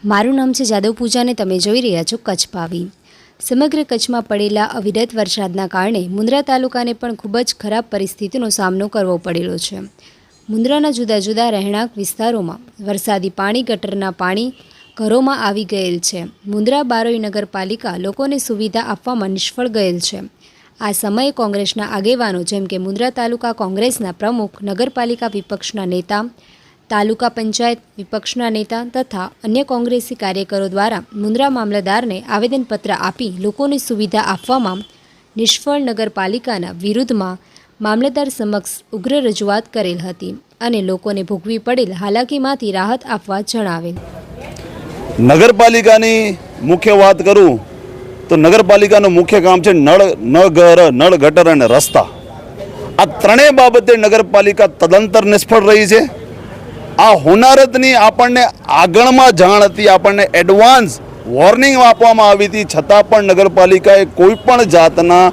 મારું નામ છે જાદવ પૂજા અને તમે જોઈ રહ્યા છો કચ્છ પાવી। સમગ્ર કચ્છમાં પડેલા અવિરત વરસાદના કારણે મુન્દ્રા તાલુકાને પણ ખૂબ જ ખરાબ પરિસ્થિતિનો સામનો કરવો પડેલો છે। મુન્દ્રાના જુદા જુદા રહેણાંક વિસ્તારોમાં વરસાદી પાણી ગટરના પાણી ઘરોમાં આવી ગયેલ છે। મુન્દ્રા બારોઈ નગરપાલિકા લોકોને સુવિધા આપવામાં નિષ્ફળ ગયેલ છે। આ સમયે કોંગ્રેસના આગેવાનો જેમ કે મુન્દ્રા તાલુકા કોંગ્રેસના પ્રમુખ, નગરપાલિકા વિપક્ષના નેતા, તાલુકા પંચાયત વિપક્ષના નેતા તથા અન્ય કોંગ્રેસી કાર્યકરો દ્વારા મુન્દ્રા મામલતદારને આવેદનપત્ર આપી લોકોને સુવિધા આપવામાં નિષ્ફળ નગરપાલિકાના વિરુદ્ધમાં મામલતદાર સમક્ષ ઉગ્ર રજૂઆત કરેલ હતી અને લોકોને ભોગવી પડેલ હાલાકીમાંથી રાહત આપવા જણાવેલ। નગરપાલિકાની મુખ્ય વાત કરું તો નગરપાલિકાનું મુખ્ય કામ છે નળ ગટર અને રસ્તા। આ ત્રણેય બાબતે નગરપાલિકા તદંતર નિષ્ફળ રહી છે। આ હોનારતની આપણને આગળમાં જાણ હતી, આપણને એડવાન્સ વોર્નિંગ આપવામાં આવી હતી, છતાં પણ નગરપાલિકાએ કોઈ પણ જાતના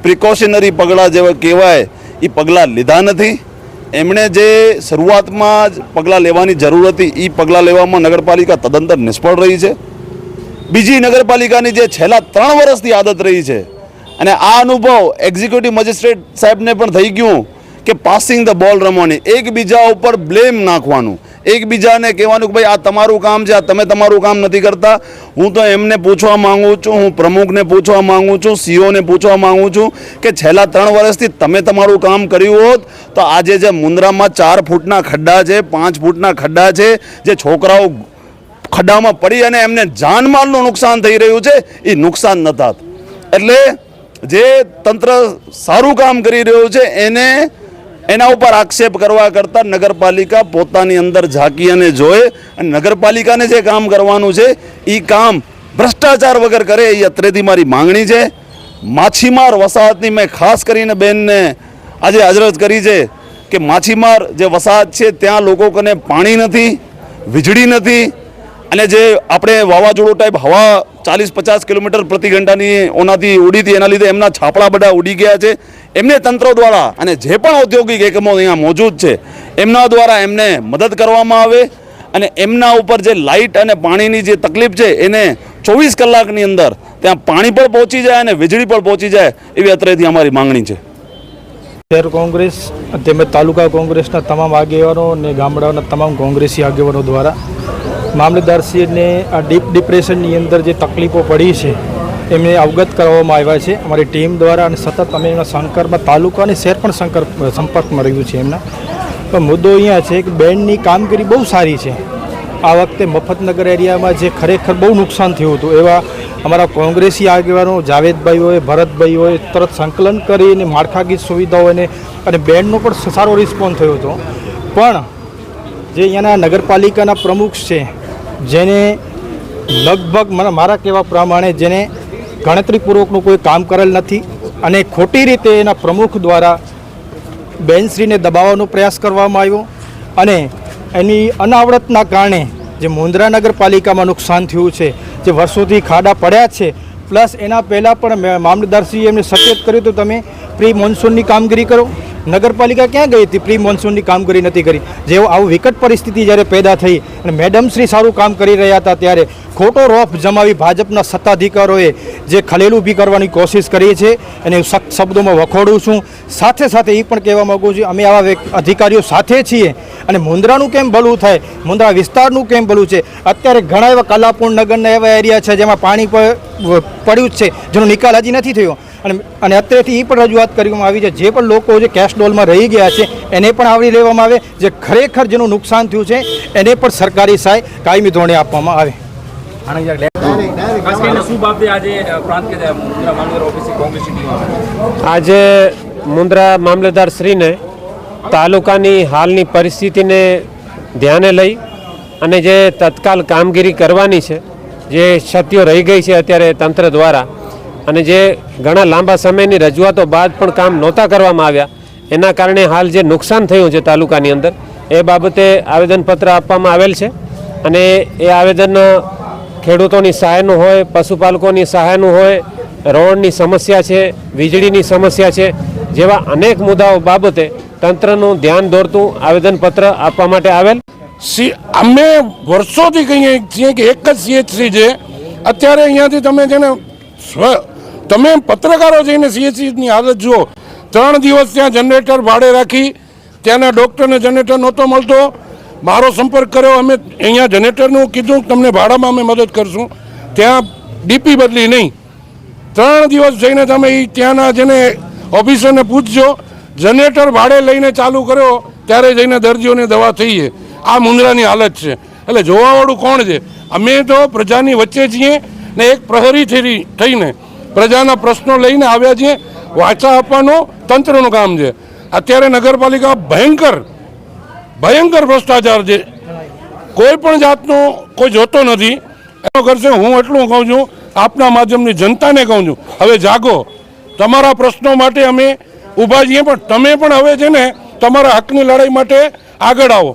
પ્રિકોશનરી પગલાં જેવા કહેવાય એ પગલાં લીધા નથી। એમણે જે શરૂઆતમાં જ પગલાં લેવાની જરૂર હતી એ પગલાં લેવામાં નગરપાલિકા તદંતર નિષ્ફળ રહી છે। બીજી નગરપાલિકાની જે છેલ્લા 3 વર્ષથી આદત રહી છે અને આ અનુભવ એક્ઝિક્યુટિવ મેજિસ્ટ્રેટ સાહેબને પણ થઈ ગયું કે પાસિંગ ધ બોલ રમવાની, એકબીજા ઉપર બ્લેમ નાખવાનું, એકબીજાને કહેવાનું કે ભાઈ આ તમારું કામ છે, આ તમે તમારું કામ નથી કરતા। હું તો એમને પૂછવા માંગુ છું, હું પ્રમુખને પૂછવા માંગુ છું, સીઓને પૂછવા માંગુ છું કે છેલ્લા 3 વર્ષથી તમે તમારું કામ કર્યું હોત તો આજે જે મુન્દ્રામાં 4 ફૂટના ખડ્ડા છે, 5 ફૂટના ખડ્ડા છે, જે છોકરાઓ ખડ્ડામાં પડી અને એમને જાનમાલનું નુકસાન થઈ રહ્યું છે એ નુકસાન ન થાત। એટલે જે તંત્ર સારું કામ કરી રહ્યું છે એના ઉપર આક્ષેપ કરવા કરતાં નગરપાલિકા પોતાની અંદર ઝાંકી અને જોએ અને નગરપાલિકાને જે કામ કરવાનું છે એ કામ ભ્રષ્ટાચાર વગર કરે એ અત્રેથી મારી માંગણી છે। માછીમાર વસાહતની મેં ખાસ કરીને બેનને આજે અરજ કરી છે કે માછીમાર જે વસાહત છે ત્યાં લોકો કને પાણી નથી, વીજળી નથી અને જે આપણે વાવાઝોડું ટાઈપ હવા 40-50 કિલોમીટર પ્રતિ ઘંટાની ઓનાથી ઉડી હતી એના લીધે એમના છાપડા બધા ઉડી ગયા છે। એમને તંત્ર દ્વારા અને જે પણ ઔદ્યોગિક એકમો અહીંયા મોજૂદ છે એમના દ્વારા એમને મદદ કરવામાં આવે અને એમના ઉપર જે લાઇટ અને પાણીની જે તકલીફ છે એને 24 કલાકની અંદર ત્યાં પાણી પણ પહોંચી જાય અને વીજળી પણ પહોંચી જાય એવી અત્રેથી અમારી માંગણી છે। શહેર કોંગ્રેસ તેમજ તાલુકા કોંગ્રેસના તમામ આગેવાનો અને ગામડાઓના તમામ કોંગ્રેસી આગેવાનો દ્વારા મામલતદારશ્રીને આ ડીપ ડિપ્રેશનની અંદર જે તકલીફો પડી છે એમને અવગત કરવામાં આવ્યા છે અમારી ટીમ દ્વારા અને સતત અમે એમના સંકર્પમાં તાલુકા અને શહેર પણ સંપર્કમાં રહ્યું છે એમના। પણ મુદ્દો અહીંયા છે કે બેન્ડની કામગીરી બહુ સારી છે। આ વખતે મફતનગર એરિયામાં જે ખરેખર બહુ નુકસાન થયું હતું એવા અમારા કોંગ્રેસી આગેવાનો જાવેદભાઈ હોય, ભરતભાઈ હોય તરત સંકલન કરીને માળખાકીય સુવિધાઓ અને બેન્ડનો પણ સારો રિસ્પોન્સ થયો હતો। પણ જે અહીંયાના નગરપાલિકાના પ્રમુખ છે જેને લગભગ મારા કહેવા પ્રમાણે જેને ગણતરીપૂર્વકનું કોઈ કામ કરેલ નથી અને ખોટી રીતે એના પ્રમુખ દ્વારા બેનશ્રીને દબાવવાનો પ્રયાસ કરવામાં આવ્યો અને એની અનાવડતના કારણે જે મુન્દ્રા નગરપાલિકામાં નુકસાન થયું છે, જે વર્ષોથી ખાડા પડ્યા છે, પ્લસ એના પહેલાં પણ મામલતદારશ્રીએ એમને સચેત કર્યું તો તમે પ્રી મોન્સૂનની કામગીરી કરો। નગરપાલિકા ક્યાં ગઈ હતી? પ્રી મોન્સૂનની કામગીરી નથી કરી। જેવો આવું વિકટ પરિસ્થિતિ જ્યારે પેદા થઈ અને મેડમશ્રી સારું કામ કરી રહ્યા હતા ત્યારે ખોટો રોફ જમાવી ભાજપના સત્તાધિકારોએ જે ખલેલ ઊભી કરવાની કોશિશ કરી છે અને સખ્ત શબ્દોમાં વખોડું છું। સાથે સાથે એ પણ કહેવા માગું છું અમે આવા અધિકારીઓ સાથે છીએ અને મુન્દ્રાનું કેમ ભલું થાય, મુન્દ્રા વિસ્તારનું કેમ ભલું છે। અત્યારે ઘણા એવા કલાપુર નગરના એવા એરિયા છે જેમાં પાણી પડ્યું જ છે જેનો નિકાલ હજી નથી થયો અને અત્યારેથી એ પણ રજૂઆત કરવામાં આવી છે જે પણ લોકો જે કેશ ડોલમાં રહી ગયા છે એને પણ આવરી લેવામાં આવે, જે ખરેખર જેનું નુકસાન થયું છે એને પણ સરકારી સહાય કાયમી ધોરણે આપવામાં આવે। આજે મુન્દ્રા મામલતદાર શ્રીને તાલુકાની હાલની પરિસ્થિતિને ધ્યાને લઈ અને જે તત્કાલ કામગીરી કરવાની છે, જે ક્ષતિઓ રહી ગઈ છે અત્યારે તંત્ર દ્વારા અને જે ઘણા લાંબા સમયની રજૂઆતો બાદ પણ કામ નહોતા કરવામાં આવ્યા એના કારણે હાલ જે નુકસાન થયું છે તાલુકાની અંદર એ બાબતે આવેદનપત્ર આપવામાં આવેલ છે અને એ આવેદન ખેડૂતોની સહાયનું હોય, પશુપાલકોની સહાયનું હોય, રોડની સમસ્યા છે, વીજળીની સમસ્યા છે જેવા અનેક મુદ્દાઓ બાબતે તંત્રનું ધ્યાન દોરતું આવેદનપત્ર આપવા માટે આવેલ। અમે વર્ષોથી કહીએ છીએ કે એક જ CHC છે. અત્યારે અહીંયાથી તમે જેને તમે પત્રકારો જઈને CHCની હાલત જુઓ. 3 દિવસ ત્યાં જનરેટર ભાડે રાખી, ત્યાંના ડૉક્ટરને જનરેટર નહોતો મળતો. મારો સંપર્ક કર્યો, અમે અહીંયા જનરેટરનું કીધું તમને ભાડામાં અમે મદદ કરશું. ત્યાં ડીપી બદલી નહીં. 3 દિવસ જઈને તમે ત્યાંના જેને ઓફિસરને પૂછજો, જનરેટર ભાડે લઈને ચાલુ કર્યો ત્યારે જઈને દર્દીઓને દવા થઈ છે. આ મુંદ્રાની હાલત છે. એટલે જોવાવાળું કોણ છે? અમે તો પ્રજાની વચ્ચે છીએ ને એક પ્રહરી થઈને પ્રજાના પ્રશ્નો લઈને આવ્યા છીએ. વાચા આપવાનું તંત્રનું કામ છે. અત્યારે નગરપાલિકા ભયંકર ભ્રષ્ટાચાર છે. કોઈ પણ જાતનો કોઈ જોતો નથી એનો કરશે. હું એટલું કહું છું, આપના માધ્યમની જનતાને કહું છું, હવે જાગો. તમારા પ્રશ્નો માટે અમે ઊભા છીએ, પણ તમે પણ હવે છે ને તમારા હકની લડાઈ માટે આગળ આવો.